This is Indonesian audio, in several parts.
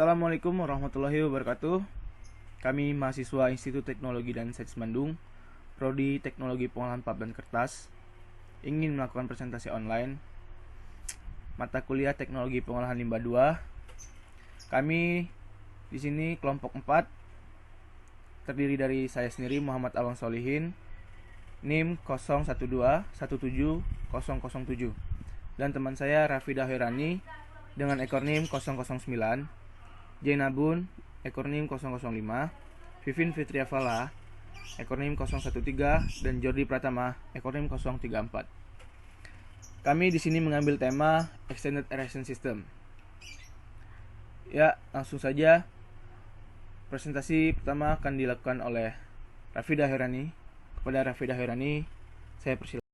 Assalamualaikum warahmatullahi wabarakatuh. Kami mahasiswa Institut Teknologi dan Sains Bandung, Prodi Teknologi Pengolahan Pulp dan Kertas, ingin melakukan presentasi online mata kuliah Teknologi Pengolahan Limbah 2. Kami di sini kelompok 4 terdiri dari saya sendiri Muhammad Awang Solihin, NIM 01217007 dan teman saya Rafida Hoirani dengan ekor NIM 009, Jainabun ekor NIM 005, Vivin Fitriavala ekor NIM 013 dan Jordi Pratama ekor NIM 034. Kami di sini mengambil tema Extended Aeration System. Ya, langsung saja. Presentasi pertama akan dilakukan oleh Rafida Hoirani. Kepada Rafida Hoirani, saya persilakan.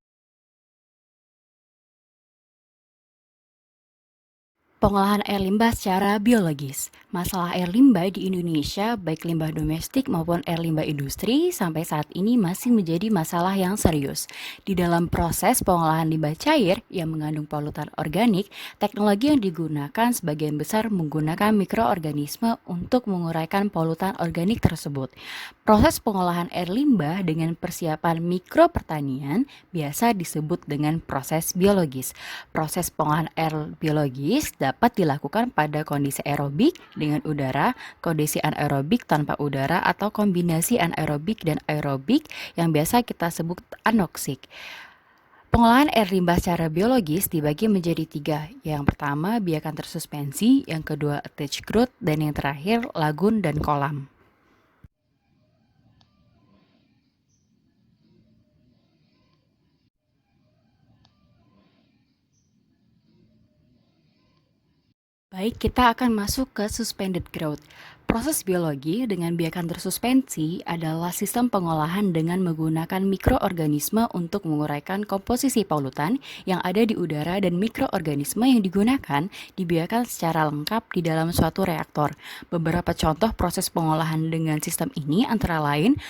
Pengolahan air limbah secara biologis. Masalah air limbah di Indonesia, baik limbah domestik maupun air limbah industri, sampai saat ini masih menjadi masalah yang serius. Di dalam proses pengolahan limbah cair yang mengandung polutan organik, teknologi yang digunakan sebagian besar menggunakan mikroorganisme untuk menguraikan polutan organik tersebut. Proses pengolahan air limbah dengan persiapan mikropertanian biasa disebut dengan proses biologis. Proses pengolahan air biologis dapat dilakukan pada kondisi aerobik dengan udara, kondisi anaerobik tanpa udara, atau kombinasi anaerobik dan aerobik yang biasa kita sebut anoksik. Pengolahan air limbah secara biologis dibagi menjadi 3. Yang pertama, biakan tersuspensi, yang kedua, attached growth, dan yang terakhir, lagun dan kolam. Baik, kita akan masuk ke suspended growth. Proses biologi dengan biakan tersuspensi adalah sistem pengolahan dengan menggunakan mikroorganisme untuk menguraikan komposisi polutan yang ada di udara, dan mikroorganisme yang digunakan dibiarkan secara lengkap di dalam suatu reaktor. Beberapa contoh proses pengolahan dengan sistem ini antara lain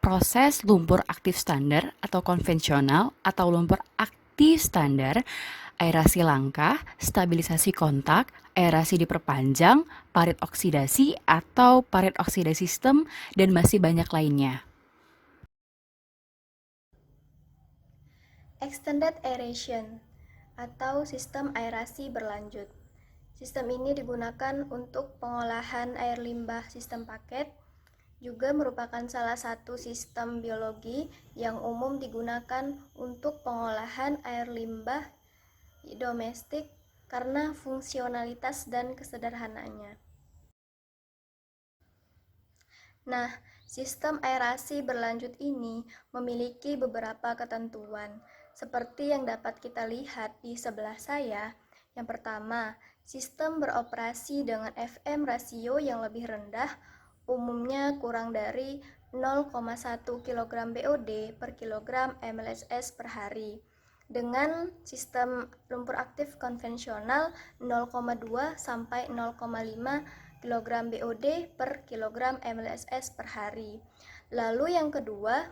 proses lumpur aktif standar atau konvensional atau lumpur aktif standar, aerasi langkah, stabilisasi kontak, aerasi diperpanjang, parit oksidasi atau parit oksidasi sistem, dan masih banyak lainnya. Extended aeration atau sistem aerasi berlanjut. Sistem ini digunakan untuk pengolahan air limbah sistem paket, juga merupakan salah satu sistem biologi yang umum digunakan untuk pengolahan air limbah domestik karena fungsionalitas dan kesederhanaannya. Nah, sistem aerasi berlanjut ini memiliki beberapa ketentuan, seperti yang dapat kita lihat di sebelah saya. Yang pertama, sistem beroperasi dengan FM rasio yang lebih rendah, umumnya kurang dari 0,1 kg BOD per kilogram mLSS per hari. Dengan sistem lumpur aktif konvensional 0,2 sampai 0,5 kg BOD per kilogram mLSS per hari. Lalu yang kedua,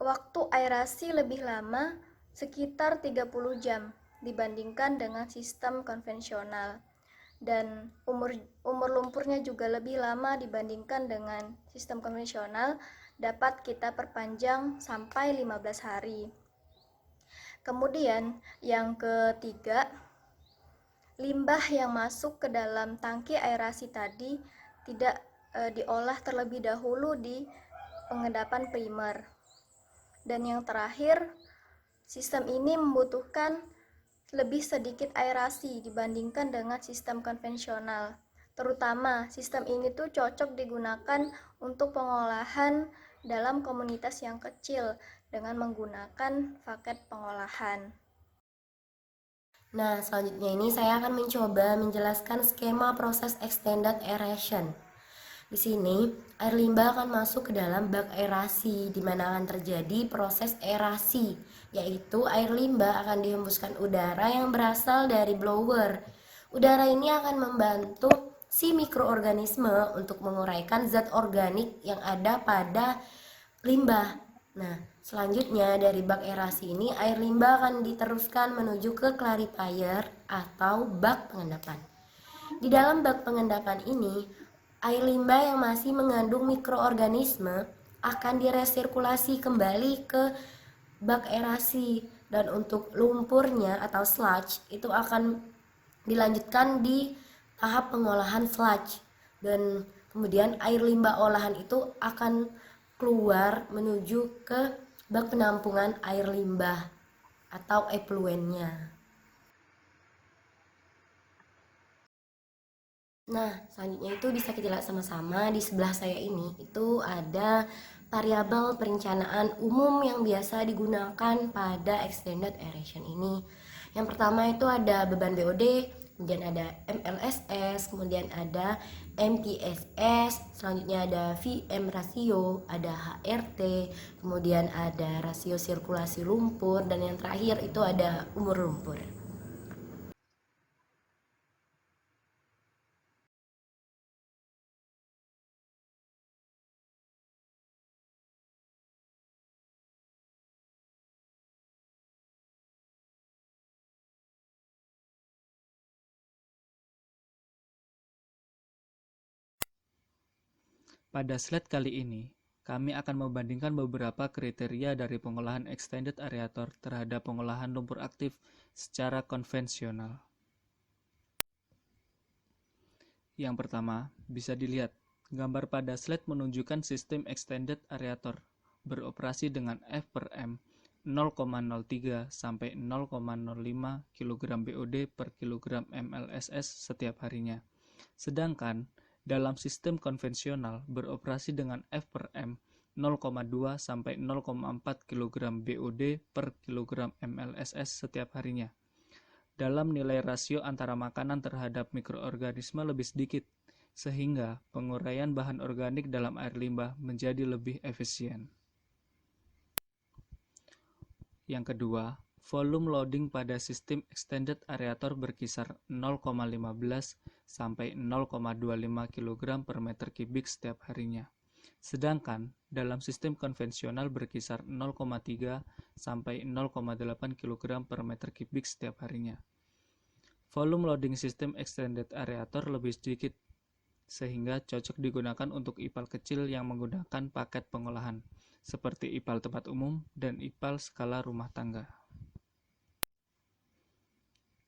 waktu aerasi lebih lama, sekitar 30 jam dibandingkan dengan sistem konvensional. Dan umur lumpurnya juga lebih lama dibandingkan dengan sistem konvensional, dapat kita perpanjang sampai 15 hari. Kemudian yang ketiga, limbah yang masuk ke dalam tangki aerasi tadi tidak diolah terlebih dahulu di pengendapan primer. Dan yang terakhir, sistem ini membutuhkan lebih sedikit aerasi dibandingkan dengan sistem konvensional. Terutama sistem ini tuh cocok digunakan untuk pengolahan dalam komunitas yang kecil dengan menggunakan paket pengolahan. Nah, selanjutnya ini saya akan mencoba menjelaskan skema proses extended aeration. Di sini, air limbah akan masuk ke dalam bak aerasi, di mana akan terjadi proses aerasi, yaitu air limbah akan dihembuskan udara yang berasal dari blower. Udara ini akan membantu si mikroorganisme untuk menguraikan zat organik yang ada pada limbah. Nah, selanjutnya dari bak aerasi ini, air limbah akan diteruskan menuju ke clarifier atau bak pengendapan. Di dalam bak pengendapan ini, air limbah yang masih mengandung mikroorganisme akan diresirkulasi kembali ke bak aerasi, dan untuk lumpurnya atau sludge itu akan dilanjutkan di tahap pengolahan sludge, dan kemudian air limbah olahan itu akan keluar menuju ke bak penampungan air limbah atau effluentnya. Nah, selanjutnya itu bisa kita lihat sama-sama di sebelah saya ini. Itu ada variabel perencanaan umum yang biasa digunakan pada extended aeration ini. Yang pertama itu ada beban BOD, kemudian ada MLSS, kemudian ada MPSS, selanjutnya ada VM rasio, ada HRT, kemudian ada rasio sirkulasi lumpur, dan yang terakhir itu ada umur lumpur. Pada slide kali ini, kami akan membandingkan beberapa kriteria dari pengolahan extended aerator terhadap pengolahan lumpur aktif secara konvensional. Yang pertama, bisa dilihat, gambar pada slide menunjukkan sistem extended aerator beroperasi dengan F per M 0,03 sampai 0,05 kg BOD per kilogram MLSS setiap harinya. Sedangkan dalam sistem konvensional beroperasi dengan F per M 0,2 sampai 0,4 kg BOD per kilogram MLSS setiap harinya. Dalam nilai rasio antara makanan terhadap mikroorganisme lebih sedikit, sehingga penguraian bahan organik dalam air limbah menjadi lebih efisien. Yang kedua, volume loading pada sistem extended aerator berkisar 0,15 sampai 0,25 kg per meter kubik setiap harinya. Sedangkan dalam sistem konvensional berkisar 0,3 sampai 0,8 kg per meter kubik setiap harinya. Volume loading sistem extended aerator lebih sedikit, sehingga cocok digunakan untuk IPAL kecil yang menggunakan paket pengolahan, seperti IPAL tempat umum dan IPAL skala rumah tangga.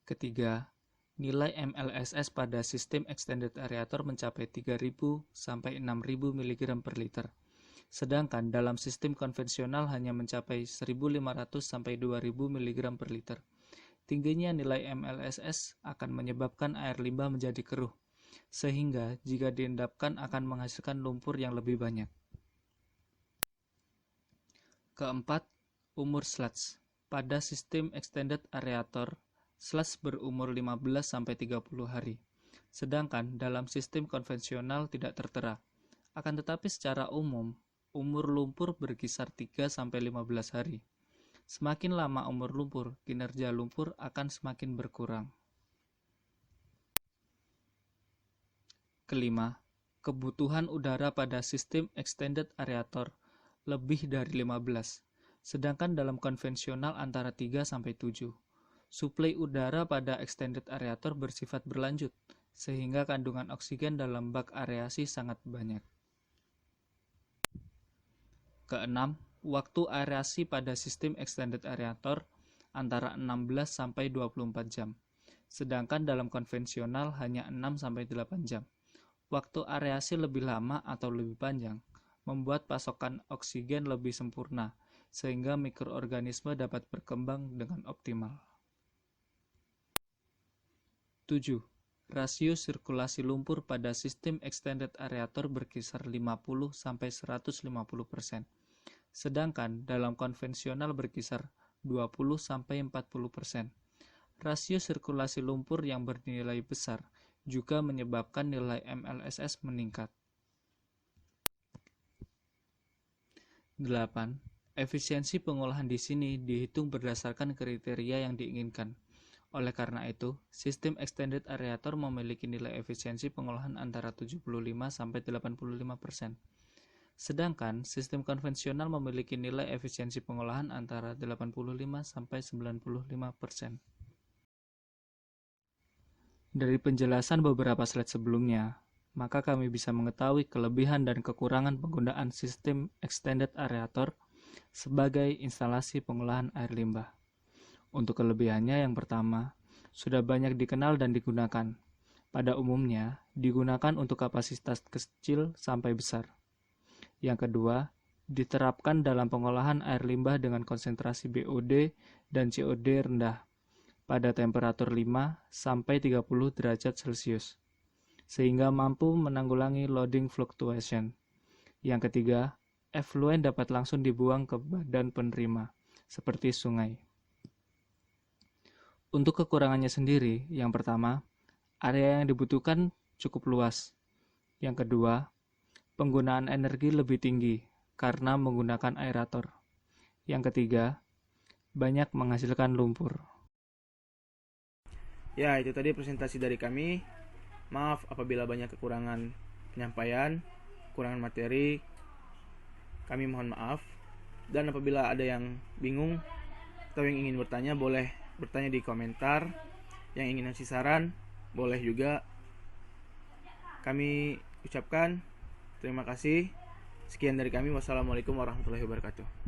Ketiga, nilai MLSS pada sistem extended aerator mencapai 3.000 sampai 6.000 mg per liter. Sedangkan dalam sistem konvensional hanya mencapai 1.500 sampai 2.000 mg per liter. Tingginya nilai MLSS akan menyebabkan air limbah menjadi keruh, sehingga jika diendapkan akan menghasilkan lumpur yang lebih banyak. Keempat, umur sludge. Pada sistem extended aerator, sludge berumur 15-30 hari. Sedangkan dalam sistem konvensional tidak tertera. Akan tetapi secara umum, umur lumpur berkisar 3-15 hari. Semakin lama umur lumpur, kinerja lumpur akan semakin berkurang. Kelima, kebutuhan udara pada sistem extended aerator lebih dari 15, sedangkan dalam konvensional antara 3-7. Suplai udara pada extended aerator bersifat berlanjut, sehingga kandungan oksigen dalam bak aerasi sangat banyak. Keenam, waktu aerasi pada sistem extended aerator antara 16-24 jam, sedangkan dalam konvensional hanya 6-8 jam. Waktu aerasi lebih lama atau lebih panjang membuat pasokan oksigen lebih sempurna, sehingga mikroorganisme dapat berkembang dengan optimal. 7. Rasio sirkulasi lumpur pada sistem extended aerator berkisar 50-150%, sedangkan dalam konvensional berkisar 20-40%. Rasio sirkulasi lumpur yang bernilai besar juga menyebabkan nilai MLSS meningkat. 8. Efisiensi pengolahan di sini dihitung berdasarkan kriteria yang diinginkan. Oleh karena itu, sistem extended aerator memiliki nilai efisiensi pengolahan antara 75-85%. Sedangkan sistem konvensional memiliki nilai efisiensi pengolahan antara 85-95%. Dari penjelasan beberapa slide sebelumnya, maka kami bisa mengetahui kelebihan dan kekurangan penggunaan sistem extended aerator sebagai instalasi pengolahan air limbah. Untuk kelebihannya yang pertama, sudah banyak dikenal dan digunakan. Pada umumnya, digunakan untuk kapasitas kecil sampai besar. Yang kedua, diterapkan dalam pengolahan air limbah dengan konsentrasi BOD dan COD rendah pada temperatur 5-30 derajat Celcius, sehingga mampu menanggulangi loading fluctuation. Yang ketiga, effluent dapat langsung dibuang ke badan penerima, seperti sungai. Untuk kekurangannya sendiri, yang pertama, area yang dibutuhkan cukup luas. Yang kedua, penggunaan energi lebih tinggi karena menggunakan aerator. Yang ketiga, banyak menghasilkan lumpur. Ya, itu tadi presentasi dari kami. Maaf apabila banyak kekurangan penyampaian, kekurangan materi. Kami mohon maaf. Dan apabila ada yang bingung atau yang ingin bertanya, boleh bertanya di komentar. Yang ingin ngasih saran, boleh juga. Kami ucapkan terima kasih. Sekian dari kami. Wassalamualaikum warahmatullahi wabarakatuh.